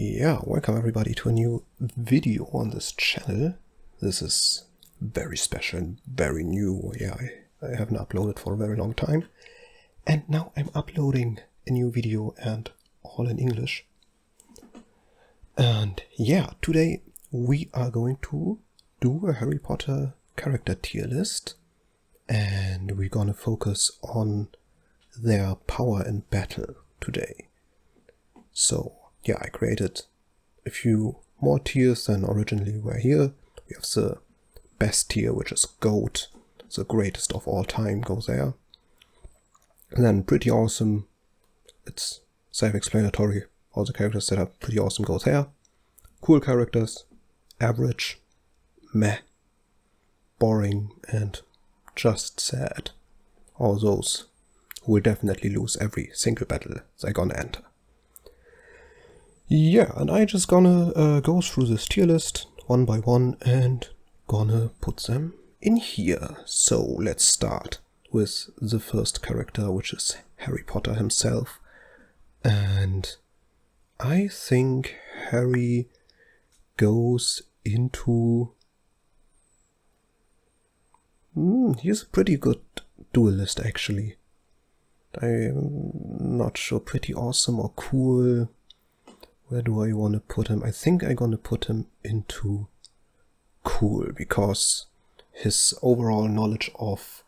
Yeah, welcome everybody to a new video on this channel. This is very special and very new. Yeah, I haven't uploaded for a very long time. And now I'm uploading a new video and all in English. And yeah, today we are going to do a Harry Potter character tier list. And we're gonna focus on their power in battle today. So yeah, I created a few more tiers than originally were here. We have the best tier, which is GOAT, the greatest of all time, goes there. And then pretty awesome, it's self-explanatory, all the characters that are pretty awesome goes there. Cool characters, average, meh, boring, and just sad. All those who will definitely lose every single battle they're gonna enter. Yeah, and I just gonna go through this tier list one by one and gonna put them in here. So let's start with the first character, which is Harry Potter himself. And I think Harry goes into... he's a pretty good duelist, actually. I'm not sure, pretty awesome or cool. Where do I want to put him? I think I'm going to put him into cool, because his overall knowledge of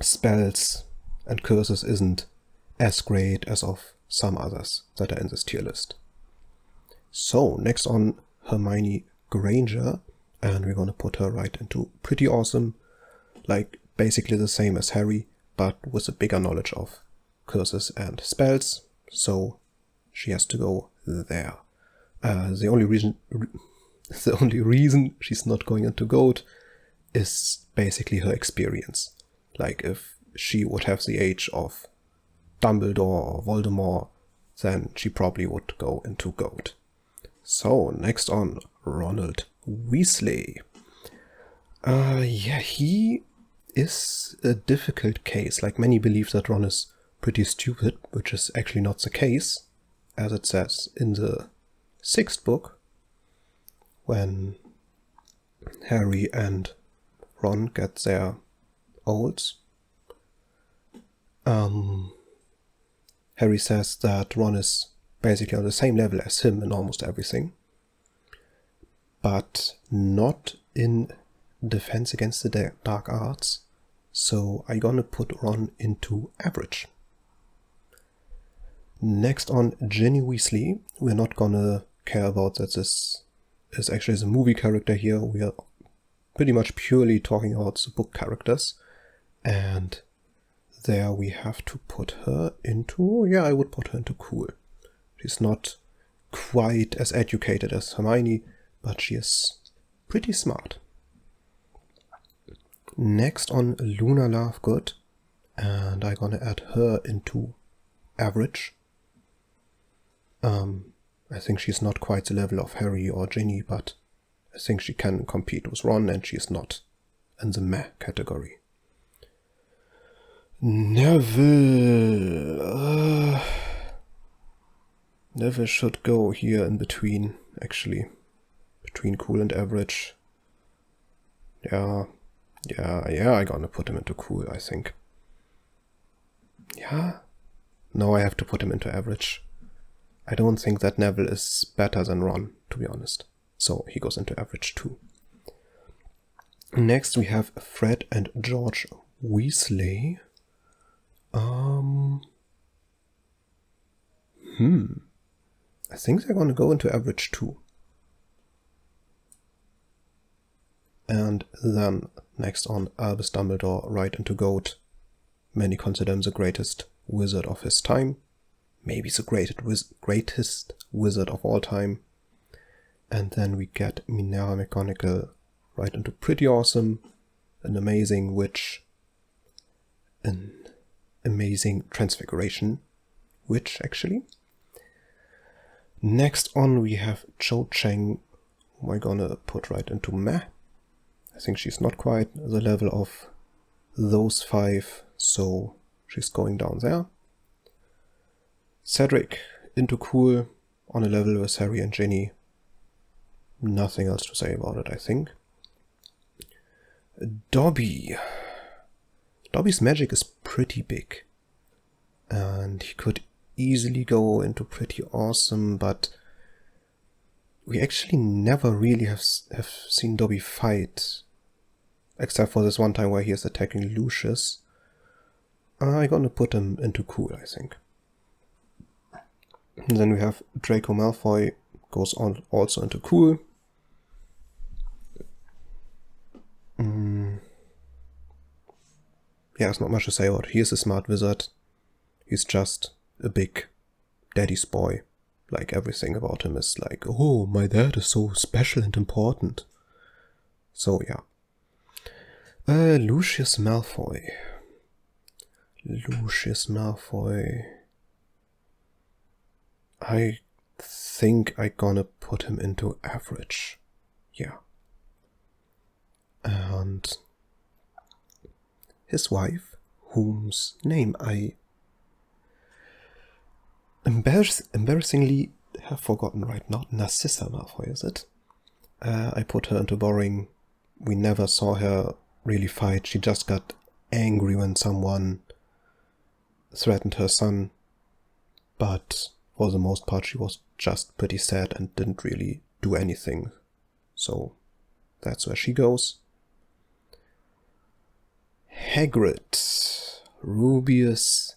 spells and curses isn't as great as of some others that are in this tier list. So next on, Hermione Granger, and we're going to put her right into pretty awesome, like basically the same as Harry, but with a bigger knowledge of curses and spells. So she has to go there. The only reason she's not going into GOAT is basically her experience. Like, if she would have the age of Dumbledore or Voldemort, then she probably would go into GOAT. So next on, Ronald Weasley. Yeah, he is a difficult case. Like, many believe that Ron is pretty stupid, which is actually not the case, as it says in the 6th book, when Harry and Ron get their olds. Harry says that Ron is basically on the same level as him in almost everything, but not in defense against the dark arts, so I'm gonna put Ron into average. Next on, Ginny Weasley. We're not gonna care about that this is actually a movie character here. We are pretty much purely talking about the book characters. And there we have to put her into... yeah, I would put her into cool. She's not quite as educated as Hermione, but she is pretty smart. Next on, Luna Lovegood. And I'm gonna add her into average. I think she's not quite the level of Harry or Ginny, but I think she can compete with Ron, and she's not in the meh category. Neville. Neville should go here in between, actually. Between cool and average. Yeah, I'm gonna put him into cool, I think. Yeah? No, I have to put him into average. I don't think that Neville is better than Ron, to be honest. So he goes into average too. Next we have Fred and George Weasley. I think they're gonna go into average too. And then next on, Albus Dumbledore, right into GOAT. Many consider him the greatest wizard of his time. Maybe the greatest wizard of all time. And then we get Minerva McGonagall right into pretty awesome, an amazing witch, an amazing transfiguration witch, actually. Next on we have Cho Chang, who I'm gonna put right into meh. I think she's not quite the level of those 5, so she's going down there. Cedric into cool on a level with Harry and Ginny. Nothing else to say about it, I think. Dobby. Dobby's magic is pretty big. And he could easily go into pretty awesome, but we actually never really have seen Dobby fight. Except for this one time where he is attacking Lucius. I'm gonna put him into cool, I think. And then we have Draco Malfoy, goes on also into cool. Yeah, there's not much to say about it. He is a smart wizard. He's just a big daddy's boy. Like, everything about him is like, oh, my dad is so special and important. So, yeah. Lucius Malfoy. Lucius Malfoy. I think I'm gonna put him into average. Yeah. And his wife, whose name I embarrassingly have forgotten right now. Narcissa Malfoy, is it? I put her into boring. We never saw her really fight. She just got angry when someone threatened her son. But for the most part, she was just pretty sad and didn't really do anything. So that's where she goes. Hagrid. Rubius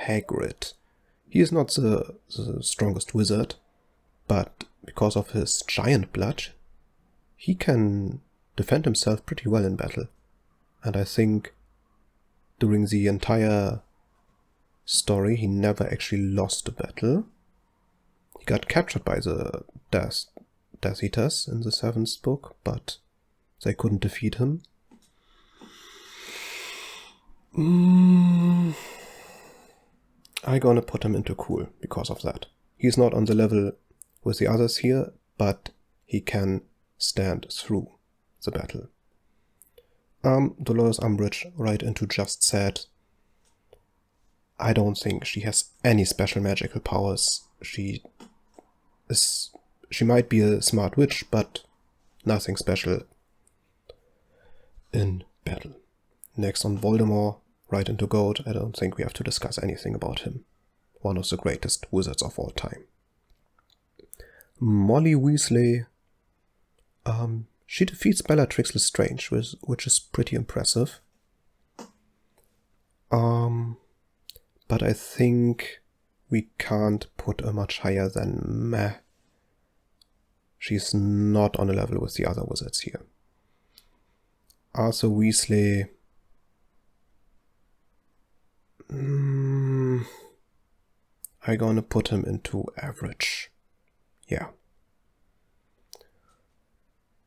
Hagrid. He is not the strongest wizard, but because of his giant blood, he can defend himself pretty well in battle. And I think during the entire story, he never actually lost a battle. He got captured by the Death Eaters in the 7th book, but they couldn't defeat him. I'm gonna put him into cool because of that. He's not on the level with the others here, but he can stand through the battle. Dolores Umbridge right into just sad. I don't think she has any special magical powers. She might be a smart witch, but nothing special in battle. Next on Voldemort, right into gold. I don't think we have to discuss anything about him. One of the greatest wizards of all time. Molly Weasley. She defeats Bellatrix Lestrange, which is pretty impressive. But I think we can't put her much higher than meh. She's not on a level with the other wizards here. Arthur Weasley. I'm gonna put him into average. Yeah.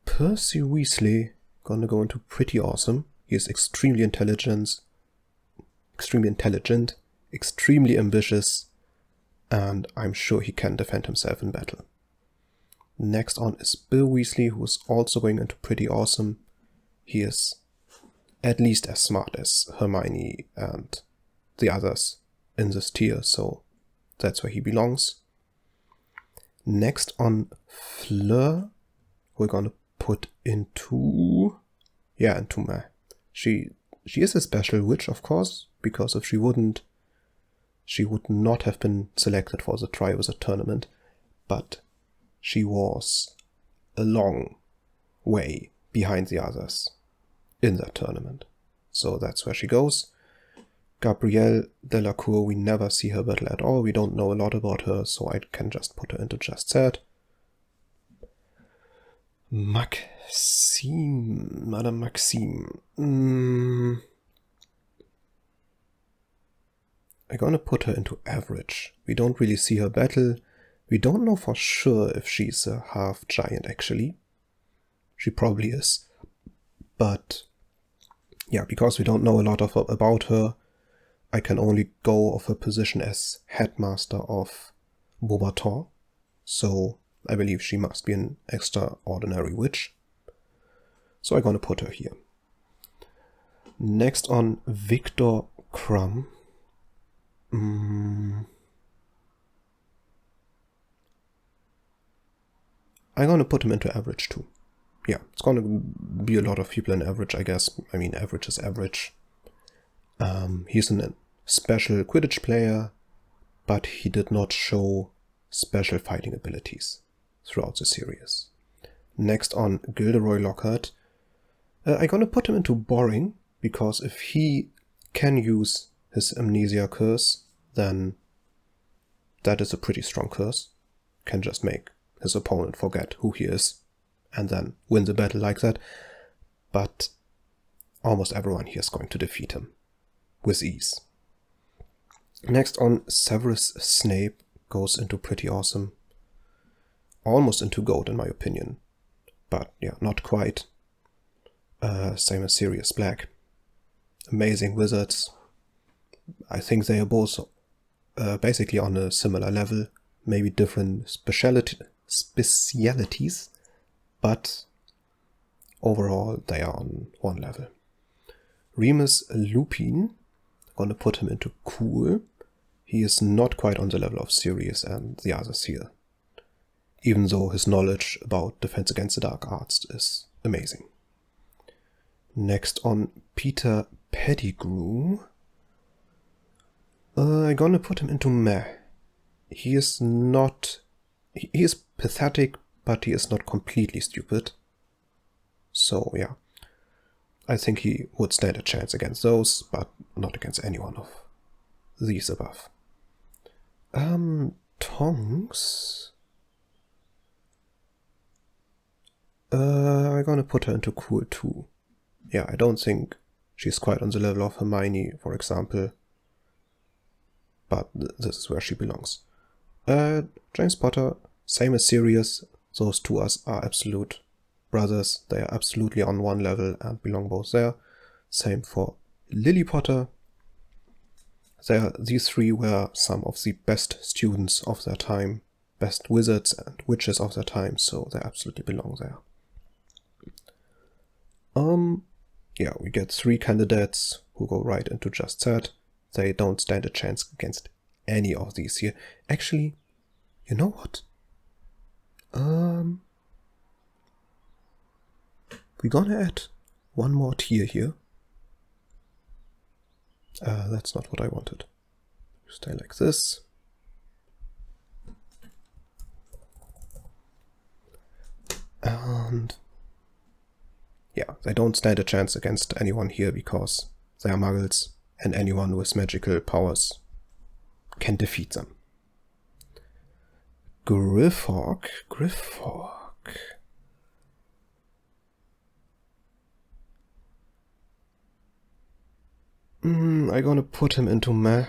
Percy Weasley, gonna go into pretty awesome. He is extremely intelligent, extremely ambitious, and I'm sure he can defend himself in battle. Next on is Bill Weasley, who is also going into pretty awesome. He is at least as smart as Hermione and the others in this tier, so that's where he belongs. Next on Fleur, we're gonna put into meh. She is a special witch, of course, because if she wouldn't, she would not have been selected for the Triwizard Tournament, but she was a long way behind the others in that tournament. So that's where she goes. Gabrielle Delacour, we never see her battle at all. We don't know a lot about her, so I can just put her into just sad. Madame Maxime. I'm gonna put her into average. We don't really see her battle. We don't know for sure if she's a half giant actually. She probably is. But yeah, because we don't know a lot about her, I can only go of her position as headmaster of Beauxbatons. So I believe she must be an extraordinary witch. So I'm gonna put her here. Next on Victor Crumb. I'm gonna put him into average too. Yeah, it's gonna be a lot of people in average, I guess. I mean, average is average. He's a special Quidditch player, but he did not show special fighting abilities throughout the series. Next on Gilderoy Lockhart. I'm gonna put him into boring, because if he can use his amnesia curse, then that is a pretty strong curse. Can just make his opponent forget who he is and then win the battle like that. But almost everyone here is going to defeat him with ease. Next on Severus Snape goes into pretty awesome. Almost into GOAT in my opinion. But yeah, not quite. Same as Sirius Black. Amazing wizards. I think they are both basically on a similar level. Maybe different specialities. But overall they are on one level. Remus Lupin. I'm gonna put him into cool. He is not quite on the level of Sirius and the others here. Even though his knowledge about Defense Against the Dark Arts is amazing. Next on Peter Pettigrew. I'm gonna put him into meh. He is pathetic, but he is not completely stupid. So yeah, I think he would stand a chance against those, but not against any one of these above. Tonks. I'm gonna put her into cool too. Yeah, I don't think she's quite on the level of Hermione, for example. But this is where she belongs. James Potter, same as Sirius. Those two are absolute brothers. They are absolutely on one level and belong both there. Same for Lily Potter. These three were some of the best students of their time, best wizards and witches of their time, so they absolutely belong there. Yeah, we get 3 candidates who go right into just that. They don't stand a chance against any of these here. Actually, you know what? We're gonna add one more tier here. That's not what I wanted. Stay like this. And yeah, they don't stand a chance against anyone here because they are muggles and anyone with magical powers can defeat them. Griffog. I'm gonna put him into meh.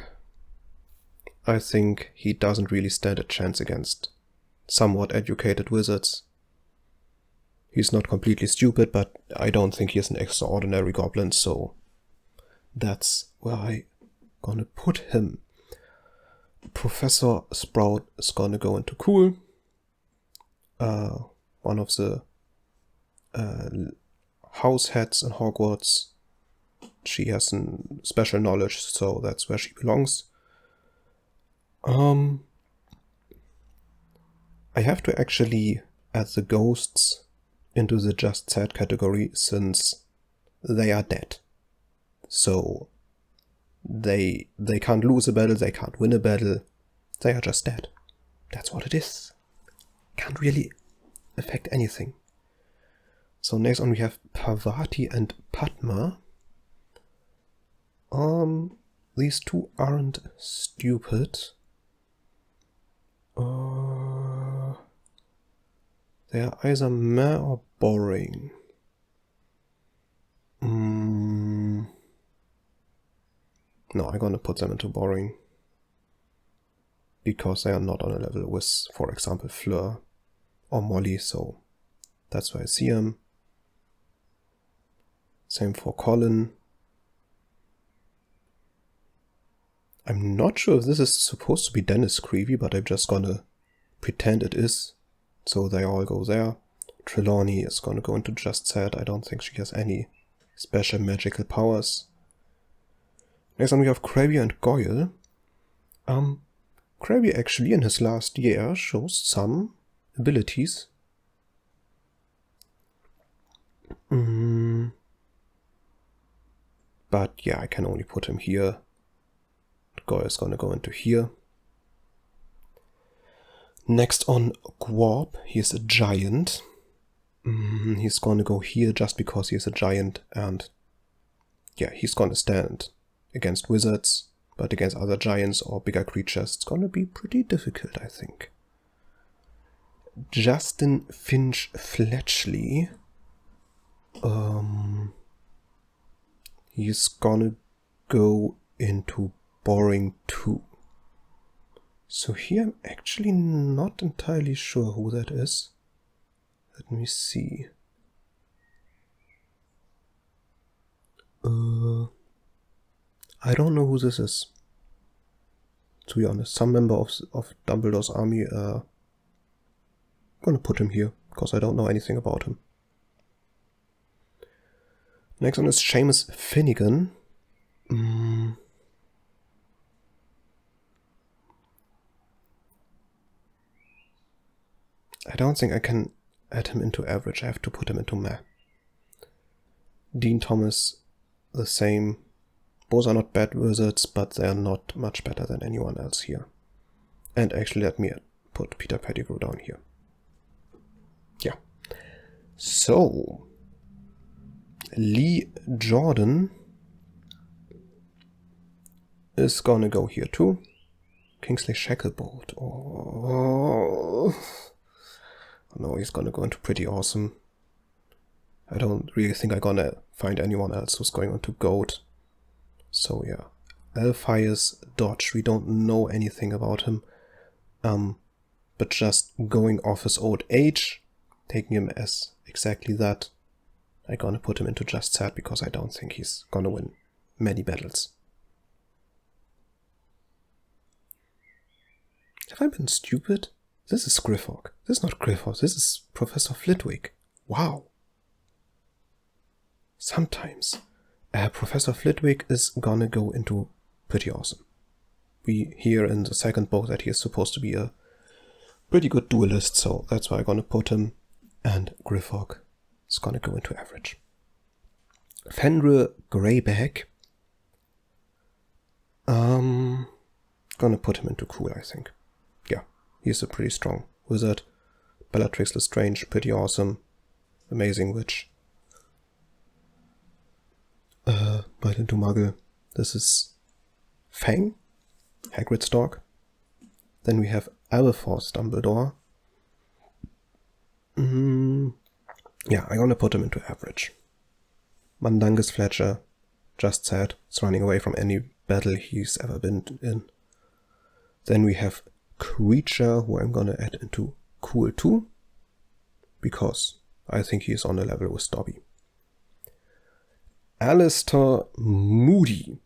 I think he doesn't really stand a chance against somewhat educated wizards. He's not completely stupid, but I don't think he is an extraordinary goblin, so that's where I'm gonna put him. Professor Sprout is gonna go into cool. One of the house heads in Hogwarts. She has some special knowledge, so that's where she belongs. I have to actually add the ghosts into the just sad category since they are dead. So they can't lose a battle, they can't win a battle, they are just dead. That's what it is. Can't really affect anything. So next on we have Parvati and Padma. These two aren't stupid. They are either meh or boring. No, I'm gonna put them into boring. Because they are not on a level with, for example, Fleur or Molly, so that's why I see them. Same for Colin. I'm not sure if this is supposed to be Dennis Creevy, but I'm just gonna pretend it is. So they all go there. Trelawney is gonna go into just sad. I don't think she has any special magical powers. Next on we have Crabby and Goyle. Crabby actually in his last year shows some abilities. But yeah, I can only put him here. Goy is gonna go into here. Next on Gwarp, he's a giant. He's gonna go here just because he's a giant, and yeah, he's gonna stand against wizards, but against other giants or bigger creatures, it's gonna be pretty difficult, I think. Justin Finch Fletchley. He's gonna go into Boring 2. So here I'm actually not entirely sure who that is. Let me see. I don't know who this is, to be honest. Some member of Dumbledore's army. I'm gonna put him here, because I don't know anything about him. Next one is Seamus Finnegan. I don't think I can add him into average. I have to put him into meh. Dean Thomas, the same. Both are not bad wizards, but they are not much better than anyone else here. And actually, let me put Peter Pettigrew down here. Yeah. So, Lee Jordan is gonna go here too. Kingsley Shacklebolt. Oh no, he's gonna go into pretty awesome. I don't really think I'm gonna find anyone else who's going on to Goat. So yeah. Alphias Dodge, we don't know anything about him. But just going off his old age, taking him as exactly that, I'm gonna put him into just sad because I don't think he's gonna win many battles. Have I been stupid? This is Griffog. This is not Griffog. This is Professor Flitwick. Wow. Sometimes Professor Flitwick is gonna go into pretty awesome. We hear in the second book that he is supposed to be a pretty good duelist, so that's why I'm gonna put him. And Griffog is gonna go into average. Fenrir Greyback. Gonna put him into cool, I think. Yeah, he's a pretty strong wizard. Bellatrix Lestrange, pretty awesome. Amazing witch. Right into Muggle. This is Fang, Hagrid's dog. Then we have Aberforth Dumbledore. Yeah, I'm gonna put him into average. Mandangus Fletcher, just sad, is running away from any battle he's ever been in. Then we have Creature, who I'm gonna add into cool too, because I think he's on a level with Dobby. Alistair Moody.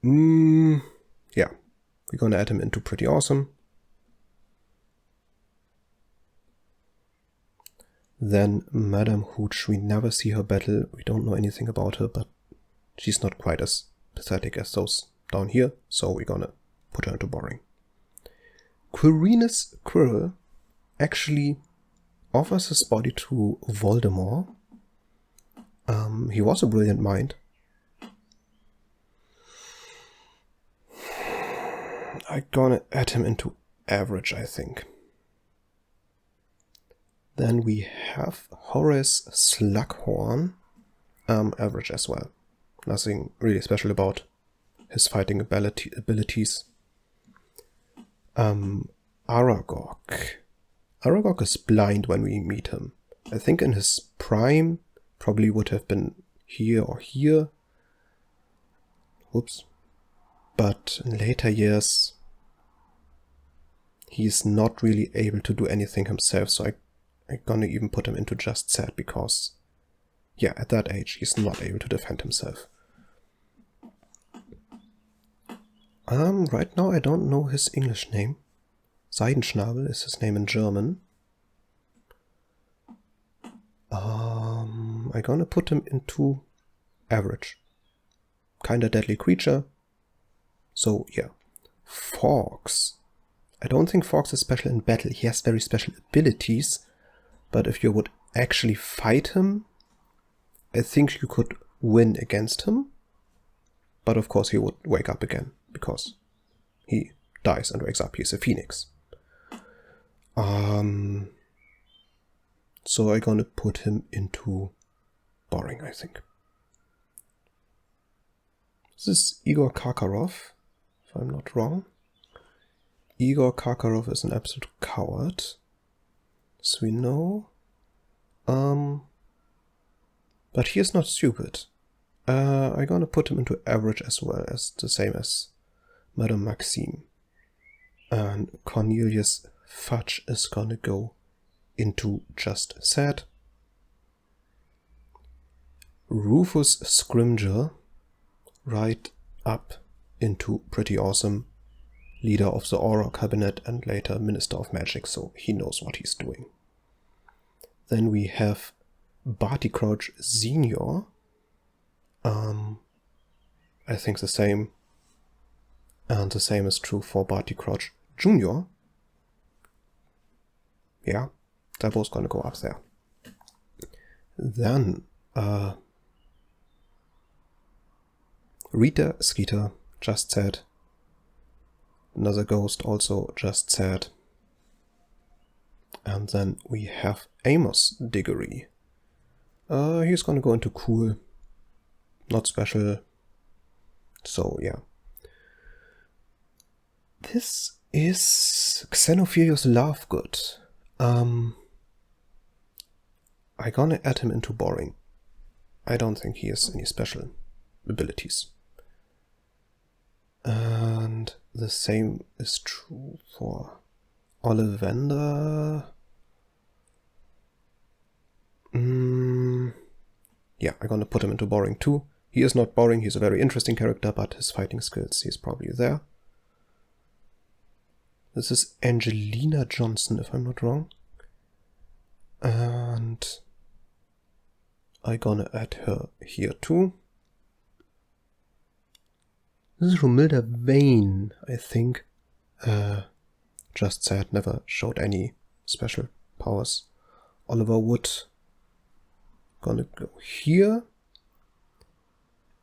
Yeah, we're gonna add him into pretty awesome. Then Madame Hooch, we never see her battle, we don't know anything about her, but she's not quite as pathetic as those down here, so we're gonna put her into boring. Quirinus Quirrell actually offers his body to Voldemort. He was a brilliant mind. I'm gonna add him into average, I think. Then we have Horace Slughorn, average as well. Nothing really special about his fighting abilities. Aragog. Aragog is blind when we meet him. I think in his prime probably would have been here or here. Whoops. But in later years he's not really able to do anything himself, so I'm gonna even put him into just sad because, yeah, at that age he's not able to defend himself. Right now I don't know his English name. Seidenschnabel is his name in German. I'm gonna put him into average. Kinda deadly creature. So yeah. Fawkes. I don't think Fawkes is special in battle. He has very special abilities. But if you would actually fight him, I think you could win against him, but of course he would wake up again, because he dies and wakes up. He's a phoenix. So I'm gonna put him into boring, I think. This is Igor Karkaroff, if I'm not wrong. Igor Karkaroff is an absolute coward, as we know. But he is not stupid. I'm gonna put him into average as well, as the same as Madame Maxime. And Cornelius Fudge is gonna go into just sad. Rufus Scrimger right up into pretty awesome, leader of the Auror Cabinet and later Minister of Magic, so he knows what he's doing. Then we have Barty Crouch Senior. I think the same. And the same is true for Barty Crouch Junior. Yeah, they're both gonna go up there. Then Rita Skeeter, just said. Another ghost, also just said. And then we have Amos Diggory. He's gonna go into cool, not special. So yeah. This is Xenophilius Lovegood. I'm gonna add him into boring. I don't think he has any special abilities. And the same is true for Ollivander. Yeah, I'm gonna put him into boring too. He is not boring, he's a very interesting character, but his fighting skills, he's probably there. This is Angelina Johnson, if I'm not wrong. And I'm gonna add her here too. This is Romilda Vane, I think. Just said, never showed any special powers. Oliver Wood. Gonna go here.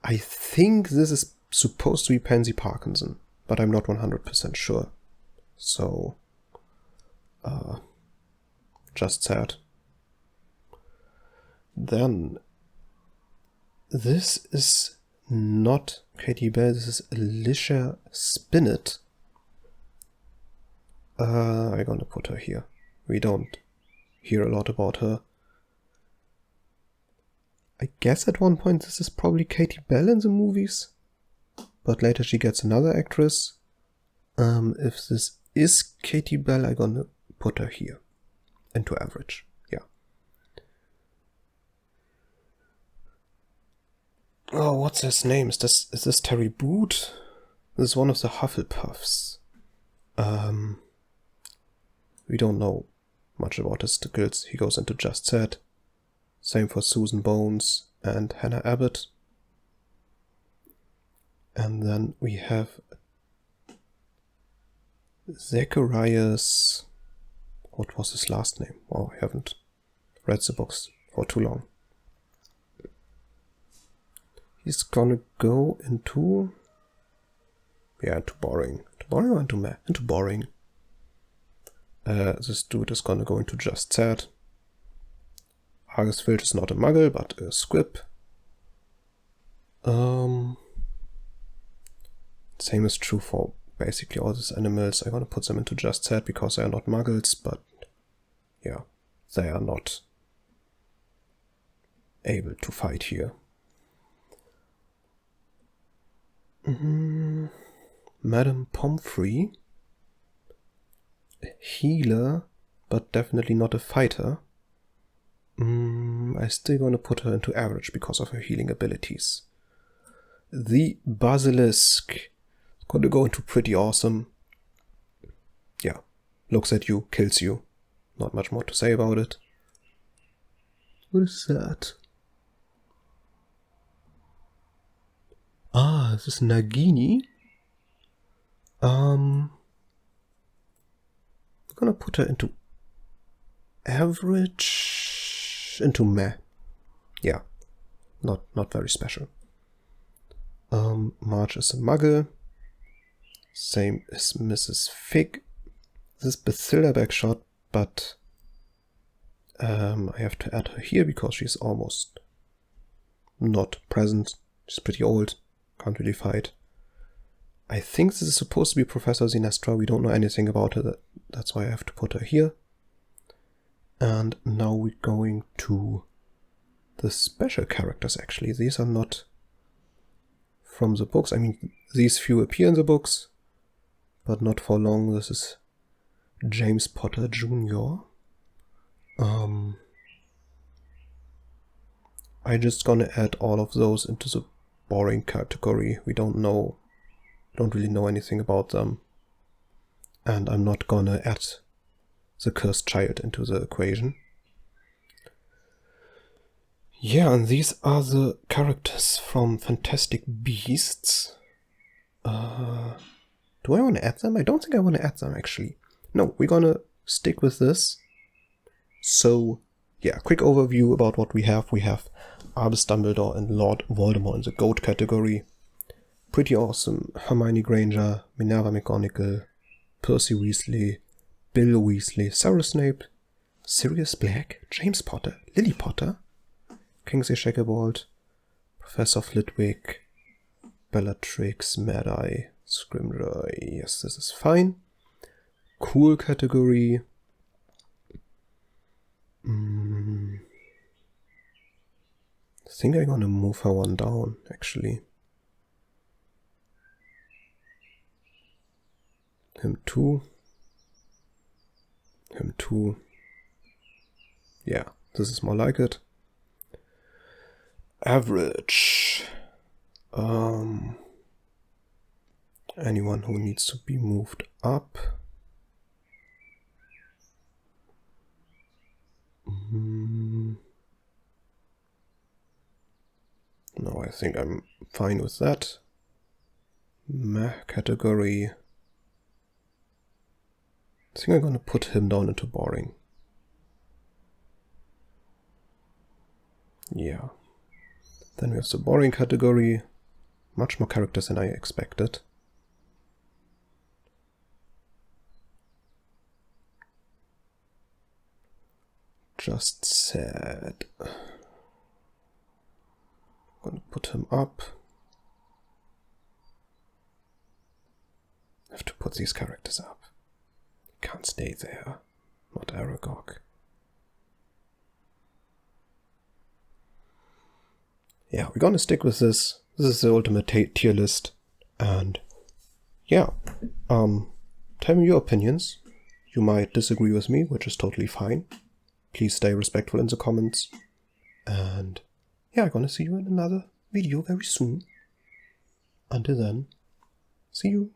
I think this is supposed to be Pansy Parkinson, but I'm not 100% sure. So, just said. Then, this is not Katie Bell, this is Alicia Spinett. I'm gonna put her here. We don't hear a lot about her. I guess at one point this is probably Katie Bell in the movies, but later she gets another actress. If this is Katie Bell, I'm gonna put her here into average. Yeah. Oh, what's his name? Is this Terry Boot? This is one of the Hufflepuffs. We don't know much about his skills. He goes into just said. Same for Susan Bones and Hannah Abbott. And then we have Zacharias. What was his last name? Oh, I haven't read the books for too long. He's gonna go into... yeah, into boring. Into boring or into meh? Into boring. This dude is gonna go into just said. Argus Filch is not a muggle, but a squib. Same is true for basically all these animals. I'm gonna put them into just said because they are not muggles, but yeah, they are not able to fight here. Madame Pomfrey. A healer, but definitely not a fighter. I'm still gonna put her into average because of her healing abilities. The Basilisk. Gonna go into pretty awesome. Yeah. Looks at you, kills you. Not much more to say about it. What is that? Ah, this is Nagini. I'm gonna put her into average, into meh. Yeah. not very special. Marge is a muggle. Same as Mrs. Fig. This Bacilla backshot, but I have to add her here because she's almost not present. She's pretty old, can't really fight. I think this is supposed to be Professor Sinestra. We don't know anything about her. That's why I have to put her here. And now we're going to the special characters, actually. These are not from the books. I mean, these few appear in the books, but not for long. This is James Potter Jr. I'm just gonna add all of those into the boring category. We don't really know anything about them. And I'm not gonna add the cursed child into the equation. Yeah, and these are the characters from Fantastic Beasts. Do I want to add them? I don't think I want to add them, actually. No, we're gonna stick with this. So, yeah, quick overview about what we have. We have Albus Dumbledore and Lord Voldemort in the GOAT category. Pretty awesome. Hermione Granger, Minerva McGonagall, Percy Weasley, Bill Weasley, Severus Snape, Sirius Black, James Potter, Lily Potter, Kingsley Shacklebolt, Professor Flitwick, Bellatrix, Mad-Eye, Scrimgeour. Yes, this is fine. Cool category. I think I'm gonna move her one down, actually. Him too. Him too. Yeah, this is more like it. Average. Anyone who needs to be moved up. No, I think I'm fine with that. Meh category. I think I'm gonna put him down into boring. Yeah. Then we have the boring category. Much more characters than I expected. Just sad. I'm gonna put him up. I have to put these characters up. Can't stay there. Not Aragog. Yeah, we're gonna stick with this. This is the ultimate tier list. And yeah, tell me your opinions. You might disagree with me, which is totally fine. Please stay respectful in the comments. And yeah, I'm gonna see you in another video very soon. Until then, see you.